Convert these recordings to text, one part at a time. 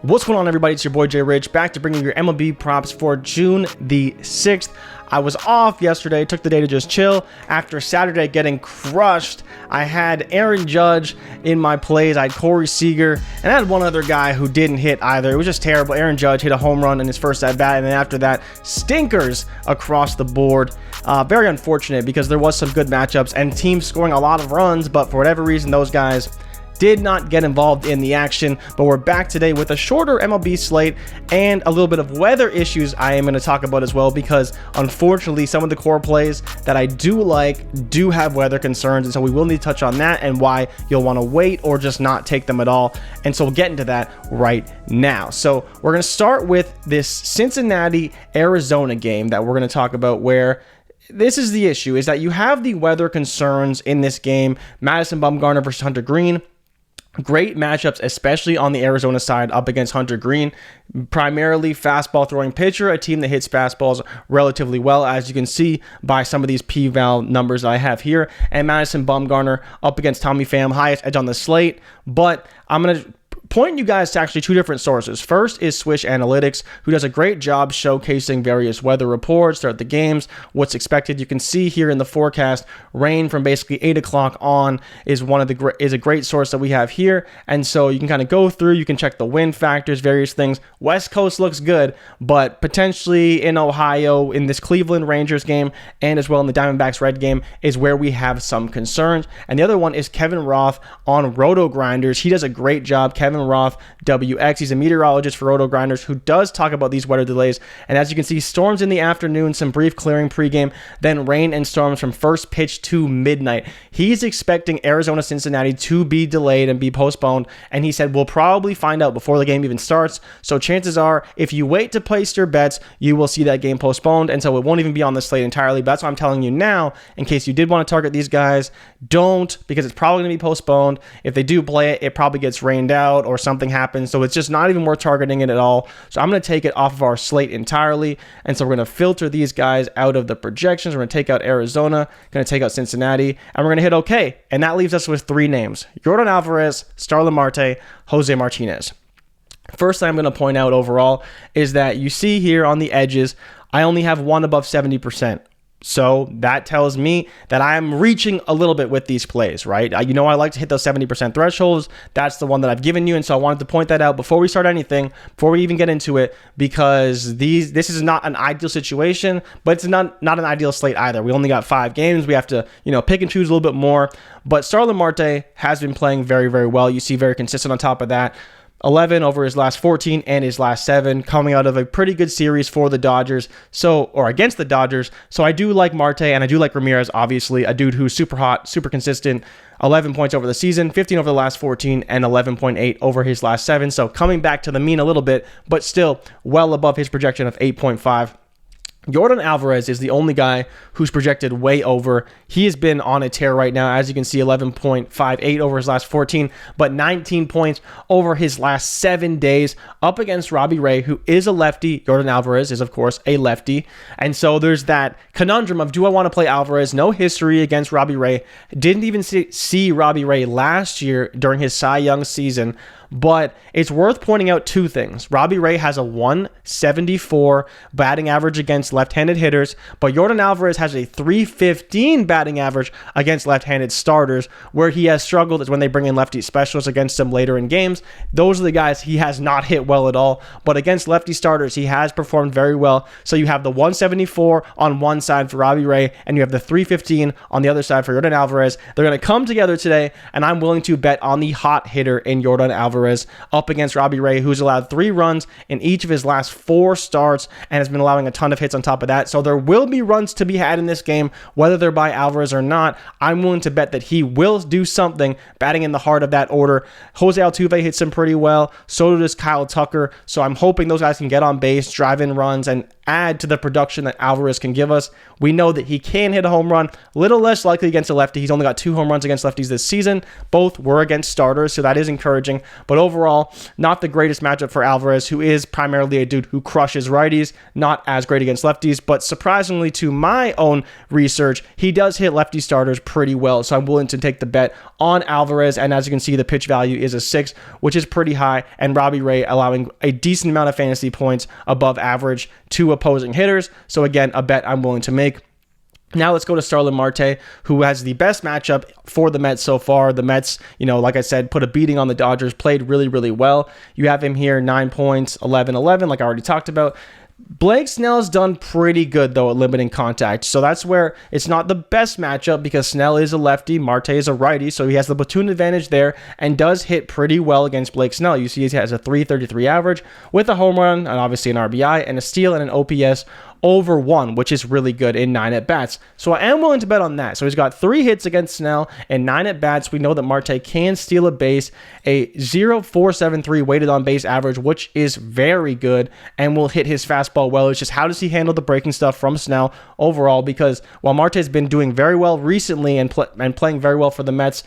What's going on, everybody? It's your boy Jay Rich, back to bringing your MLB props for June the 6th. I was off yesterday, took the day to just chill. After Saturday getting crushed, I had Aaron Judge in my plays. I had Corey Seager, and I had one other guy who didn't hit either. It was just terrible. Aaron Judge hit a home run in his first at-bat, and then after that, stinkers across the board. Very unfortunate because there was some good matchups and teams scoring a lot of runs, but for whatever reason, those guys did not get involved in the action. But we're back today with a shorter MLB slate and a little bit of weather issues I am going to talk about as well, because unfortunately some of the core plays that I do like do have weather concerns, and so we will need to touch on that and why you'll want to wait or just not take them at all. And so we'll get into that right now. So we're going to start with this Cincinnati Arizona game that we're going to talk about, where this is the issue, is that you have the weather concerns in this game. Madison Bumgarner versus Hunter Green. Great matchups, especially on the Arizona side up against Hunter Green. Primarily fastball throwing pitcher, a team that hits fastballs relatively well, as you can see by some of these P-Val numbers that I have here. And Madison Bumgarner up against Tommy Pham, highest edge on the slate. But I'm going to point you guys to actually two different sources. First is Swish Analytics, who does a great job showcasing various weather reports throughout the games, what's expected. You can see here in the forecast, rain from basically 8 o'clock on is a great source that we have here. And so you can kind of go through, you can check the wind factors, various things. West Coast looks good, but potentially in Ohio, in this Cleveland Rangers game, and as well in the Diamondbacks Red game, is where we have some concerns. And the other one is Kevin Roth on Roto Grinders. He does a great job. Kevin Roth, WX. He's a meteorologist for Roto Grinders who does talk about these weather delays. And as you can see, storms in the afternoon, some brief clearing pregame, then rain and storms from first pitch to midnight. He's expecting Arizona Cincinnati to be delayed and be postponed. And he said, we'll probably find out before the game even starts. So chances are, if you wait to place your bets, you will see that game postponed. And so it won't even be on the slate entirely. But that's why I'm telling you now, in case you did want to target these guys, don't, because it's probably going to be postponed. If they do play it, it probably gets rained out or something happens, so it's just not even worth targeting it at all. So I'm going to take it off of our slate entirely, and so we're going to filter these guys out of the projections. We're going to take out Arizona, going to take out Cincinnati, and we're going to hit okay, and that leaves us with three names: Yordan Alvarez, Starlin Marte, Jose Martinez. First thing I'm going to point out overall is that you see here on the edges, I only have one above 70%. So that tells me that I'm reaching a little bit with these plays, right? I like to hit those 70% thresholds. That's the one that I've given you. And so I wanted to point that out before we start anything, before we even get into it, because this is not an ideal situation, but it's not an ideal slate either. We only got 5 games. We have to, pick and choose a little bit more. But Starlin Marte has been playing very, very well. You see very consistent on top of that. 11 over his last 14 and his last 7, coming out of a pretty good series for the Dodgers, or against the Dodgers. So I do like Marte, and I do like Ramirez, obviously, a dude who's super hot, super consistent. 11 points over the season, 15 over the last 14, and 11.8 over his last 7. So coming back to the mean a little bit, but still well above his projection of 8.5. Yordan Alvarez is the only guy who's projected way over. He has been on a tear right now. As you can see, 11.58 over his last 14, but 19 points over his last 7 days up against Robbie Ray, who is a lefty. Yordan Alvarez is, of course, a lefty. And so there's that conundrum of, do I want to play Alvarez? No history against Robbie Ray. Didn't even see Robbie Ray last year during his Cy Young season. But it's worth pointing out two things. Robbie Ray has a 174 batting average against left-handed hitters, but Yordan Alvarez has a 315 batting average against left-handed starters. Where he has struggled is when they bring in lefty specialists against him later in games. Those are the guys he has not hit well at all, but against lefty starters, he has performed very well. So you have the 174 on one side for Robbie Ray, and you have the 315 on the other side for Yordan Alvarez. They're going to come together today, and I'm willing to bet on the hot hitter in Yordan Alvarez up against Robbie Ray, who's allowed 3 runs in each of his last 4 starts and has been allowing a ton of hits on top of that. So there will be runs to be had in this game, whether they're by Alvarez or not. I'm willing to bet that he will do something, batting in the heart of that order. Jose Altuve hits him pretty well. So does Kyle Tucker. So I'm hoping those guys can get on base, drive in runs, and add to the production that Alvarez can give us. We know that he can hit a home run, a little less likely against a lefty. He's only got 2 home runs against lefties this season. Both were against starters, so that is encouraging. But overall, not the greatest matchup for Alvarez, who is primarily a dude who crushes righties, not as great against lefties. But surprisingly to my own research, he does hit lefty starters pretty well. So I'm willing to take the bet on Alvarez. And as you can see, the pitch value is a 6, which is pretty high. And Robbie Ray allowing a decent amount of fantasy points above average to opposing hitters. So again, a bet I'm willing to make. Now let's go to Starlin Marte, who has the best matchup for the Mets so far. The Mets, like I said, put a beating on the Dodgers, played really, really well. You have him here, 9 points, 11-11, like I already talked about. Blake Snell's done pretty good, though, at limiting contact. So that's where it's not the best matchup because Snell is a lefty, Marte is a righty, so he has the platoon advantage there and does hit pretty well against Blake Snell. You see he has a .333 average with a home run and obviously an RBI and a steal and an OPS over 1, which is really good in 9 at-bats. So I am willing to bet on that. So he's got 3 hits against Snell and 9 at-bats. We know that Marte can steal a base, a 0.473 weighted on base average, which is very good, and will hit his fastball well. It's just how does he handle the breaking stuff from Snell overall? Because while Marte's been doing very well recently and playing very well for the Mets,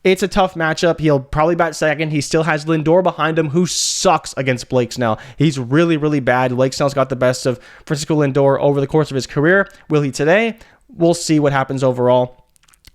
it's a tough matchup. He'll probably bat second. He still has Lindor behind him, who sucks against Blake Snell. He's really, really bad. Blake Snell's got the best of Francisco Lindor over the course of his career. Will he today? We'll see what happens overall.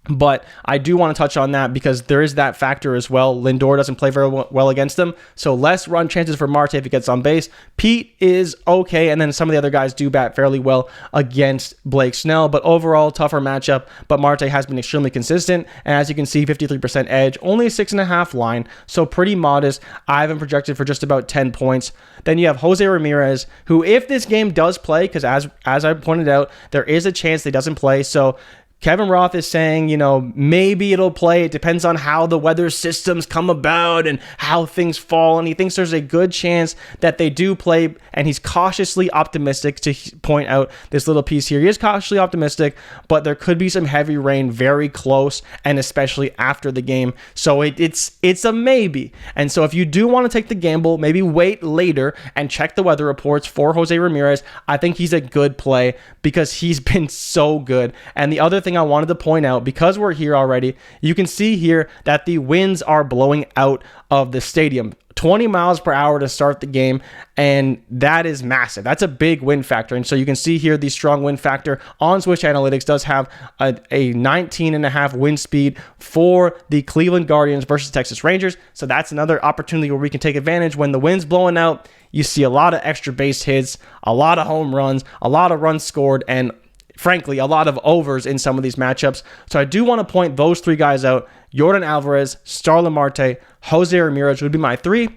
But I do want to touch on that because there is that factor as well. Lindor doesn't play very well against him, so less run chances for Marte if he gets on base. Pete is okay, and then some of the other guys do bat fairly well against Blake Snell, but overall, tougher matchup. But Marte has been extremely consistent, and as you can see, 53% edge, only a 6.5 line, so pretty modest. I have him projected for just about 10 points. Then you have Jose Ramirez, who if this game does play, because as I pointed out, there is a chance that he doesn't play, so Kevin Roth is saying, maybe it'll play. It depends on how the weather systems come about and how things fall. And he thinks there's a good chance that they do play. And he's cautiously optimistic, to point out this little piece here. He is cautiously optimistic, but there could be some heavy rain very close and especially after the game. So it's a maybe. And so if you do want to take the gamble, maybe wait later and check the weather reports for Jose Ramirez. I think he's a good play because he's been so good. And the other thing I wanted to point out, because we're here already, you can see here that the winds are blowing out of the stadium. 20 miles per hour to start the game, and that is massive. That's a big wind factor. And so you can see here the strong wind factor on Switch Analytics does have a 19.5 wind speed for the Cleveland Guardians versus Texas Rangers. So that's another opportunity where we can take advantage. When the wind's blowing out, you see a lot of extra base hits, a lot of home runs, a lot of runs scored, and frankly, a lot of overs in some of these matchups. So I do want to point those 3 guys out. Yordan Alvarez, Starlin Marte, Jose Ramirez would be my 3.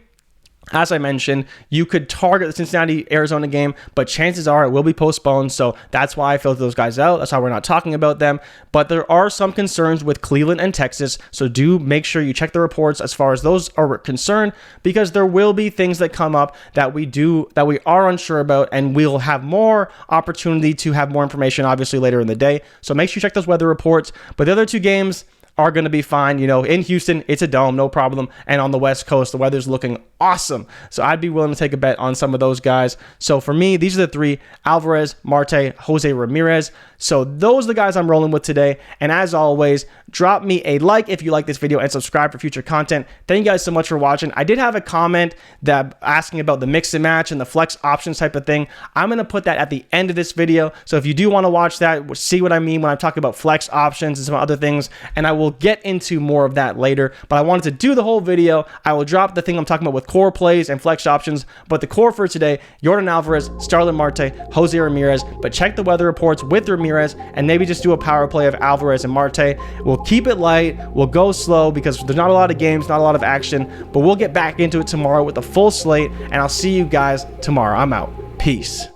As I mentioned, you could target the Cincinnati-Arizona game, but chances are it will be postponed, so that's why I filtered those guys out. That's why we're not talking about them. But there are some concerns with Cleveland and Texas, so do make sure you check the reports as far as those are concerned, because there will be things that come up that we are unsure about, and we'll have more opportunity to have more information, obviously, later in the day. So make sure you check those weather reports. But the other 2 games are going to be fine. In Houston, it's a dome, no problem. And on the West Coast, the weather's looking awesome. So I'd be willing to take a bet on some of those guys. So for me, these are the 3: Alvarez, Marte, Jose Ramirez. So those are the guys I'm rolling with today. And as always, drop me a like if you like this video and subscribe for future content. Thank you guys so much for watching. I did have a comment that asking about the mix and match and the flex options type of thing. I'm going to put that at the end of this video. So if you do want to watch that, see what I mean when I'm talking about flex options and some other things, and I will get into more of that later. But I wanted to do the whole video. I will drop the thing I'm talking about with core plays and flex options, but the core for today: Yordan Alvarez, Starlin Marte, Jose Ramirez. But check the weather reports with Ramirez and maybe just do a power play of Alvarez and Marte. We'll keep it light, we'll go slow because there's not a lot of games, not a lot of action, but we'll get back into it tomorrow with a full slate, and I'll see you guys tomorrow. I'm out. Peace.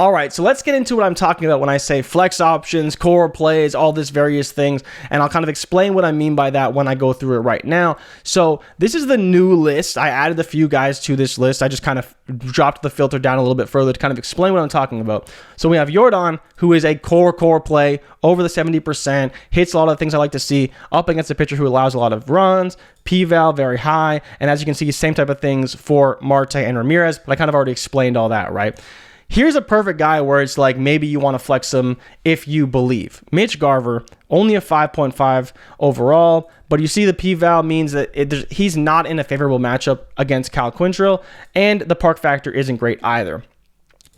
All right, so let's get into what I'm talking about when I say flex options, core plays, all this various things, and I'll kind of explain what I mean by that when I go through it right now. So this is the new list. I added a few guys to this list. I just kind of dropped the filter down a little bit further to kind of explain what I'm talking about. So we have Yordan, who is a core play, over the 70%, hits a lot of things I like to see, up against a pitcher who allows a lot of runs, P-Val very high, and as you can see, same type of things for Marte and Ramirez, but I kind of already explained all that, right? Here's a perfect guy where it's like maybe you want to flex him if you believe. Mitch Garver, only a 5.5 overall, but you see the p-val means that he's not in a favorable matchup against Cal Quantrill, and the park factor isn't great either.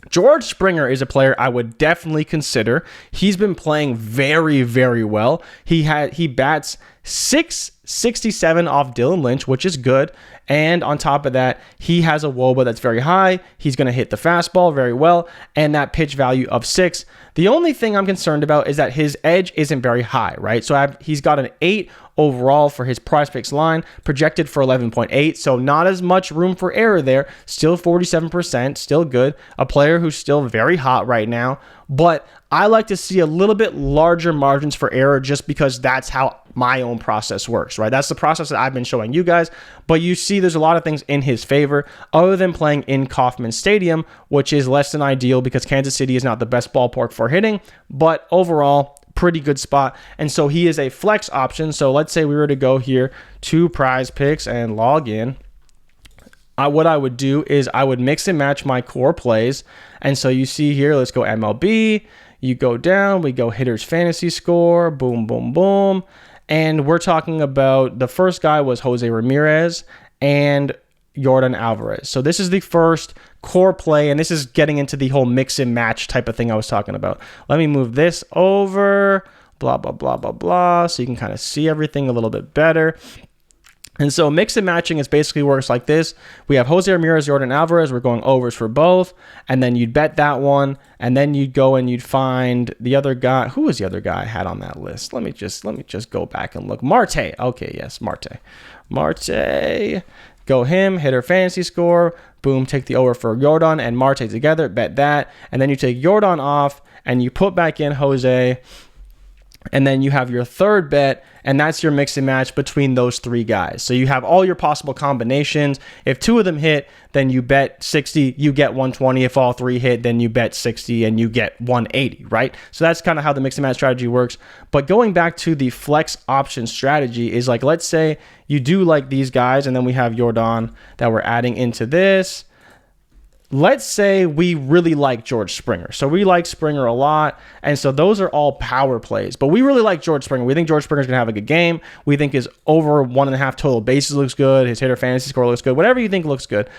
George Springer is a player I would definitely consider. He's been playing very, very well. He bats .667 off Dylan Lynch, which is good. And on top of that, he has a WOBA that's very high. He's going to hit the fastball very well, and that pitch value of 6. The only thing I'm concerned about is that his edge isn't very high, right? So he's got an 8 overall for his PrizePicks line, projected for 11.8, so not as much room for error there. Still 47%, still good. A player who's still very hot right now, but I like to see a little bit larger margins for error just because that's how my own process works, right? That's the process that I've been showing you guys, but you see there's a lot of things in his favor other than playing in Kauffman Stadium, which is less than ideal because Kansas City is not the best ballpark for hitting, but overall, pretty good spot. And so he is a flex option. So let's say we were to go here to PrizePicks and log in. What I would do is I would mix and match my core plays. And so you see here, let's go MLB. You go down, we go hitters fantasy score, boom, boom, boom. And we're talking about the first guy was Jose Ramirez and Yordan Alvarez. So this is the first core play, and this is getting into the whole mix and match type of thing I was talking about. Let me move this over, blah, blah, blah, blah, blah, so you can kind of see everything a little bit better. And so mix and matching is basically works like this. We have Jose Ramirez, Yordan Alvarez. We're going overs for both. And then you'd bet that one. And then you'd go and you'd find the other guy. Who was the other guy I had on that list? Let me just go back and look. Marte. Okay, yes, Marte. Marte. Go him, hitter fantasy score. Boom, take the over for Yordan and Marte together. Bet that. And then you take Yordan off and you put back in Jose. And then you have your third bet, and that's your mix and match between those three guys. So you have all your possible combinations. If two of them hit, then you bet 60, you get 120. If all three hit, then you bet 60 and you get 180, right? So that's kind of how the mix and match strategy works. But going back to the flex option strategy is like, let's say you do like these guys, and then we have Yordan that we're adding into this. Let's say we really like George Springer. So we like Springer a lot. And so those are all power plays. But we really like George Springer. We think George Springer's going to have a good game. We think his over 1.5 total bases looks good. His hitter fantasy score looks good. Whatever you think looks good.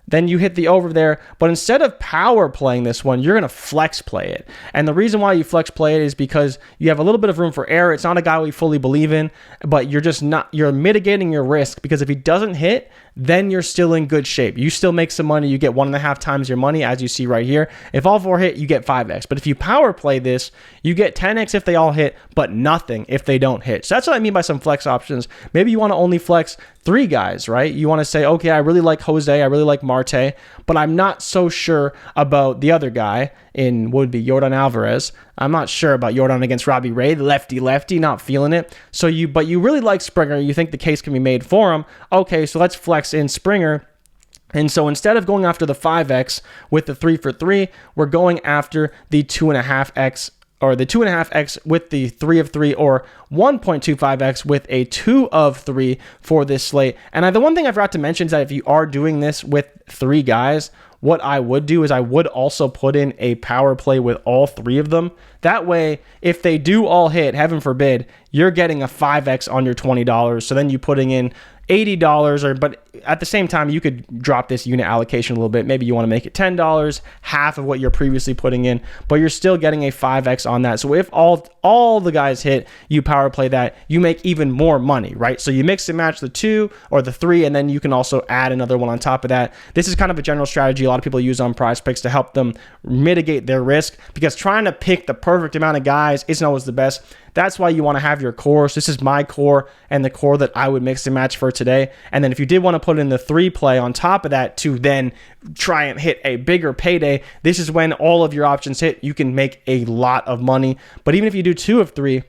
Then you hit the over there. But instead of power playing this one, you're going to flex play it. And the reason why you flex play it is because you have a little bit of room for error. It's not a guy we fully believe in, but you're mitigating your risk, because if he doesn't hit, then you're still in good shape. You still make some money. You get 1.5 times your money, as you see right here. If all four hit, you get 5x. But if you power play this, you get 10x if they all hit, but nothing if they don't hit. So that's what I mean by some flex options. Maybe you want to only flex 3 guys, right? You want to say, okay, I really like Jose, I really like Marte, but I'm not so sure about the other guy would be Yordan Alvarez. I'm not sure about Yordan against Robbie Ray, lefty, not feeling it. But you really like Springer. You think the case can be made for him. Okay, so let's flex in Springer. And so instead of going after the 5x with the 3 for 3, we're going after the 2.5x, or the 2.5x with the 3 of 3, or 1.25x with a 2 of 3 for this slate. And the one thing I forgot to mention is that if you are doing this with 3 guys, what I would do is I would also put in a power play with all 3 of them. That way, if they do all hit, heaven forbid, you're getting a 5x on your $20. So then you're putting in $80, but at the same time, you could drop this unit allocation a little bit. Maybe you want to make it $10, half of what you're previously putting in, but you're still getting a 5x on that. So if all the guys hit, you power play that, you make even more money, right? So you mix and match the 2 or the 3, and then you can also add another one on top of that. This is kind of a general strategy a lot of people use on PrizePicks to help them mitigate their risk, because trying to pick the perfect amount of guys isn't always the best. That's why you want to have your core. So this is my core and the core that I would mix and match for today. And then if you did want to put in the 3 play on top of that to then try and hit a bigger payday, this is when all of your options hit. You can make a lot of money. But even if you do 2 of 3,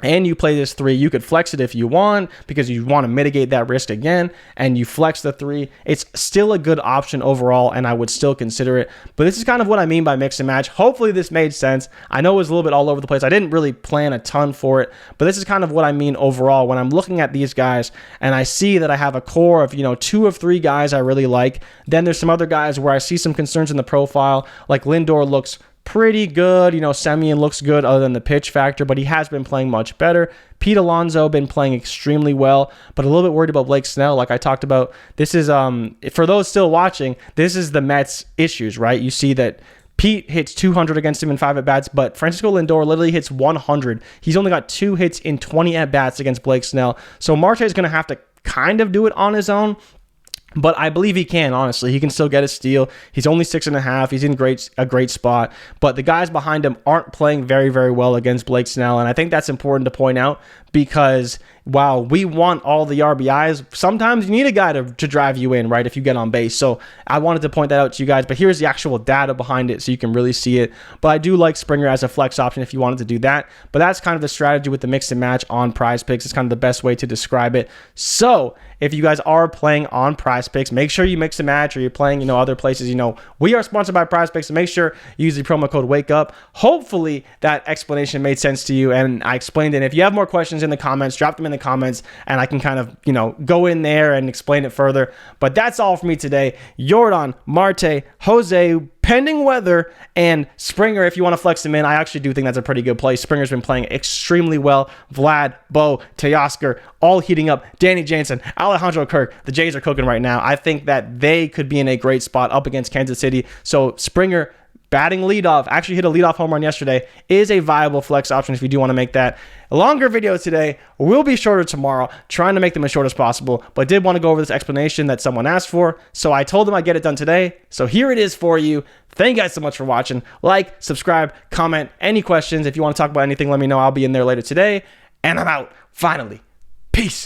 and you play this 3, you could flex it if you want because you want to mitigate that risk again, and you flex the 3. It's still a good option overall, and I would still consider it. But this is kind of what I mean by mix and match. Hopefully this made sense. I know it was a little bit all over the place. I didn't really plan a ton for it, but this is kind of what I mean overall when I'm looking at these guys and I see that I have a core of, 2 of 3 guys I really like. Then there's some other guys where I see some concerns in the profile, like Lindor looks pretty good. Semien looks good other than the pitch factor, but he has been playing much better. Pete Alonso been playing extremely well, but a little bit worried about Blake Snell. Like I talked about, this is, for those still watching, this is the Mets' issues, right? You see that Pete hits 200 against him in 5 at-bats, but Francisco Lindor literally hits 100. He's only got 2 hits in 20 at-bats against Blake Snell. So Marte is going to have to kind of do it on his own. But I believe he can, honestly. He can still get a steal. He's only 6.5. He's in a great spot. But the guys behind him aren't playing very, very well against Blake Snell. And I think that's important to point out because while we want all the RBIs, sometimes you need a guy to drive you in, right, if you get on base. So I wanted to point that out to you guys. But here's the actual data behind it so you can really see it. But I do like Springer as a flex option if you wanted to do that. But that's kind of the strategy with the mix and match on PrizePicks. It's kind of the best way to describe it. So if you guys are playing on PrizePicks, make sure you mix and match, or you're playing, other places. We are sponsored by PrizePicks, so make sure you use the promo code WAKEUP. Hopefully that explanation made sense to you and I explained it. If you have more questions in the comments, drop them in the comments and I can kind of, go in there and explain it further. But that's all for me today. Jordan, Marte, Jose, pending weather, and Springer, if you want to flex him in, I actually do think that's a pretty good play. Springer's been playing extremely well. Vlad, Bo, Teoscar, all heating up. Danny Jansen, Alejandro Kirk. The Jays are cooking right now. I think that they could be in a great spot up against Kansas City. So Springer, batting leadoff, actually hit a leadoff home run yesterday, is a viable flex option if you do want to make that. A longer video today, will be shorter tomorrow, trying to make them as short as possible, but did want to go over this explanation that someone asked for, so I told them I'd get it done today. So here it is for you. Thank you guys so much for watching. Like, subscribe, comment, any questions. If you want to talk about anything, let me know. I'll be in there later today. And I'm out. Finally. Peace.